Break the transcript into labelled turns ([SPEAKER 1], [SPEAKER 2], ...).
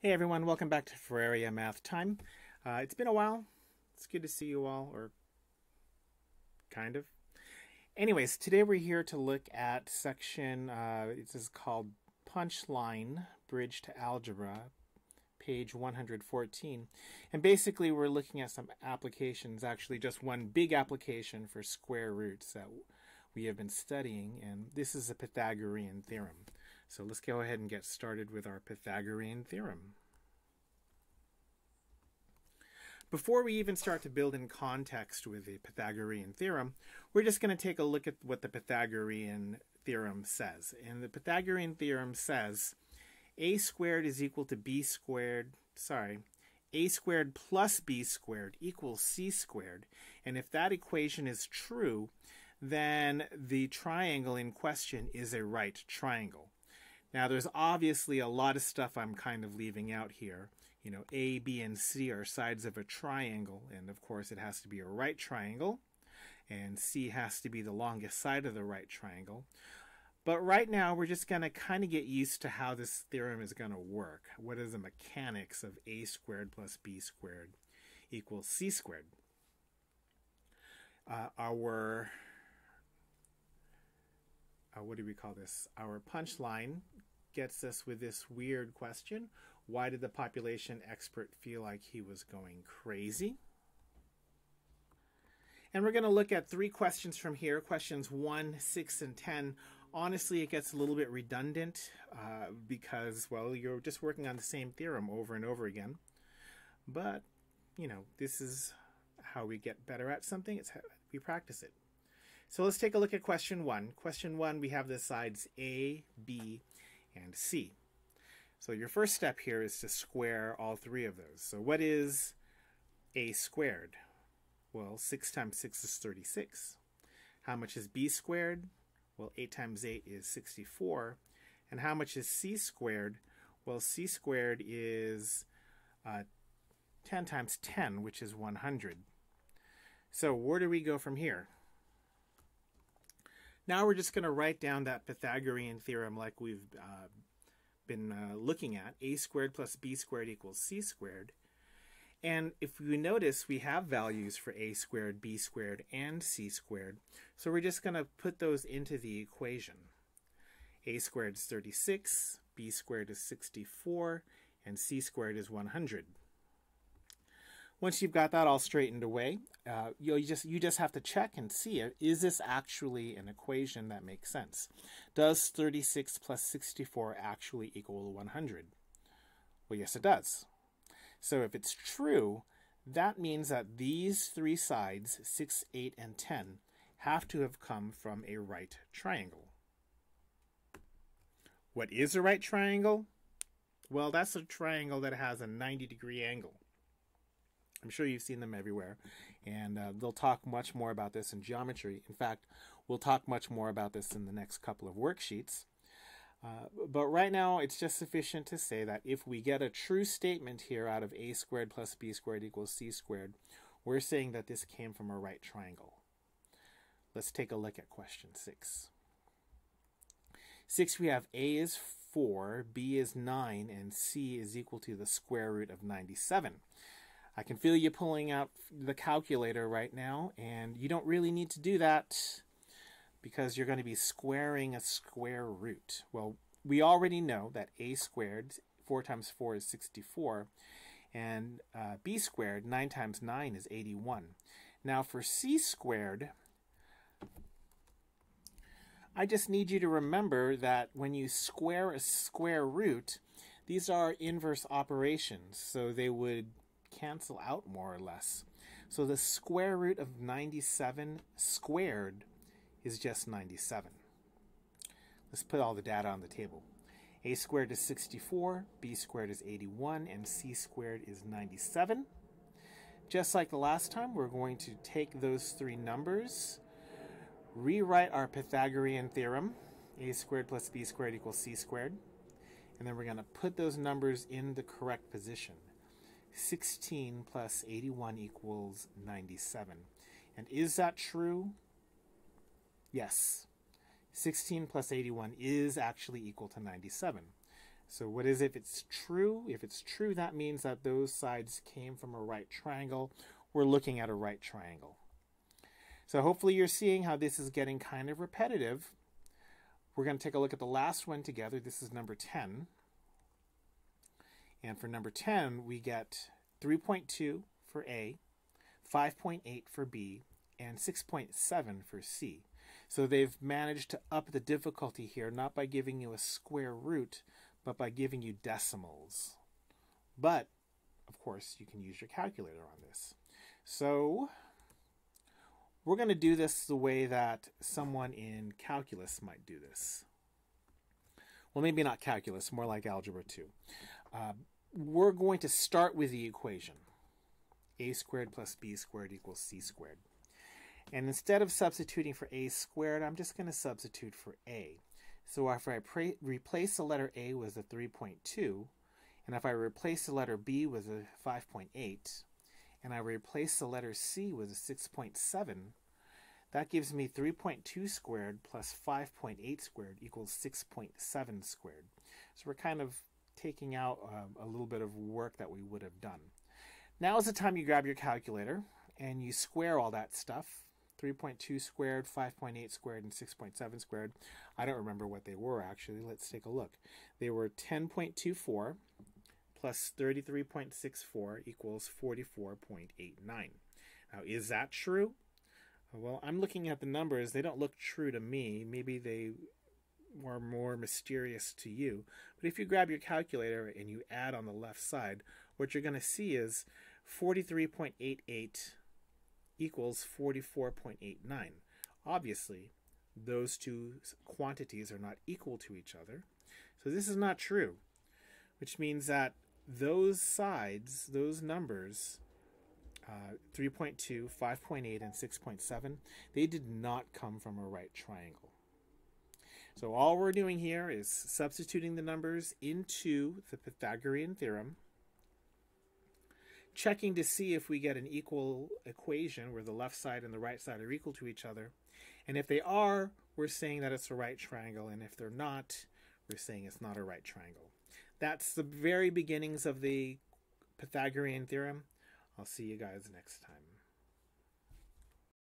[SPEAKER 1] Hey everyone, welcome back to Ferraria Math Time. It's been a while. It's good to see you all, or kind of. Anyways, today we're here to look at section, this is called Punchline Bridge to Algebra, page 114. And basically we're looking at some applications, actually just one big application for square roots that we have been studying, and this is a Pythagorean theorem. So let's go ahead and get started with our Pythagorean theorem. Before we even start to build in context with the Pythagorean theorem, we're just going to take a look at what the Pythagorean theorem says. And the Pythagorean theorem says a squared is equal to b squared, a squared plus b squared equals c squared. And if that equation is true, then the triangle in question is a right triangle. Now, there's obviously a lot of stuff I'm kind of leaving out here. You know, A, B, and C are sides of a triangle, and of course it has to be a right triangle, and C has to be the longest side of the right triangle. But right now, we're just going to kind of get used to how this theorem is going to work. What is the mechanics of A squared plus B squared equals C squared? What do we call this? Our punchline gets us with this weird question. Why did the population expert feel like he was going crazy? And we're going to look at three questions from here, questions 1, 6, and 10. Honestly, it gets a little bit redundant because, well, you're just working on the same theorem over and over again. But, you know, this is how we get better at something. It's how we practice it. So let's take a look at question 1. Question 1, we have the sides A, B, and C. So your first step here is to square all three of those. So what is A squared? Well, 6 times 6 is 36. How much is B squared? Well, 8 times 8 is 64. And how much is C squared? Well, C squared is 10 times 10, which is 100. So where do we go from here? Now we're just going to write down that Pythagorean theorem like we've been looking at. A squared plus B squared equals C squared. And if you notice, we have values for A squared, B squared, and C squared. So we're just going to put those into the equation. A squared is 36, B squared is 64, and C squared is 100. Once you've got that all straightened away, you just have to check and see, is this actually an equation that makes sense? Does 36 plus 64 actually equal 100? Well, yes, it does. So if it's true, that means that these three sides, 6, 8, and 10, have to have come from a right triangle. What is a right triangle? Well, that's a triangle that has a 90-degree angle. I'm sure you've seen them everywhere, and they'll talk much more about this in geometry. In fact, we'll talk much more about this in the next couple of worksheets. But right now, it's just sufficient to say that if we get a true statement here out of A squared plus B squared equals C squared, we're saying that this came from a right triangle. Let's take a look at question 6. 6, we have A is 4, B is 9, and C is equal to the square root of 97. I can feel you pulling out the calculator right now, and you don't really need to do that because you're going to be squaring a square root. Well, we already know that A squared, 4 times 4 is 64, and B squared, 9 times 9 is 81. Now for C squared, I just need you to remember that when you square a square root, these are inverse operations, so they would cancel out more or less. So the square root of 97 squared is just 97. Let's put all the data on the table. A squared is 64, B squared is 81, and C squared is 97. Just like the last time, we're going to take those three numbers, rewrite our Pythagorean theorem, A squared plus B squared equals C squared, and then we're going to put those numbers in the correct position. 16 plus 81 equals 97. And is that true? Yes. 16 plus 81 is actually equal to 97. So what is if it's true? If it's true, that means that those sides came from a right triangle. We're looking at a right triangle. So hopefully you're seeing how this is getting kind of repetitive. We're going to take a look at the last one together. This is number 10. And for number 10, we get 3.2 for A, 5.8 for B, and 6.7 for C. So they've managed to up the difficulty here, not by giving you a square root, but by giving you decimals. But, of course, you can use your calculator on this. So we're going to do this the way that someone in calculus might do this. Well, maybe not calculus, more like Algebra 2. We're going to start with the equation. A squared plus B squared equals C squared. And instead of substituting for A squared, I'm just going to substitute for A. So if I replace the letter A with a 3.2, and if I replace the letter B with a 5.8, and I replace the letter C with a 6.7, that gives me 3.2 squared plus 5.8 squared equals 6.7 squared. So we're kind of taking out a little bit of work that we would have done. Now is the time you grab your calculator and you square all that stuff. 3.2 squared, 5.8 squared, and 6.7 squared. I don't remember what they were actually. Let's take a look. They were 10.24 plus 33.64 equals 44.89. Now, is that true? Well, I'm looking at the numbers. They don't look true to me. Maybe they were more mysterious to you. But if you grab your calculator and you add on the left side, what you're going to see is 43.88 equals 44.89. Obviously, those two quantities are not equal to each other. So this is not true, which means that those sides, those numbers, 3.2, 5.8, and 6.7, they did not come from a right triangle. So all we're doing here is substituting the numbers into the Pythagorean theorem, checking to see if we get an equal equation where the left side and the right side are equal to each other. And if they are, we're saying that it's a right triangle. And if they're not, we're saying it's not a right triangle. That's the very beginnings of the Pythagorean theorem. I'll see you guys next time.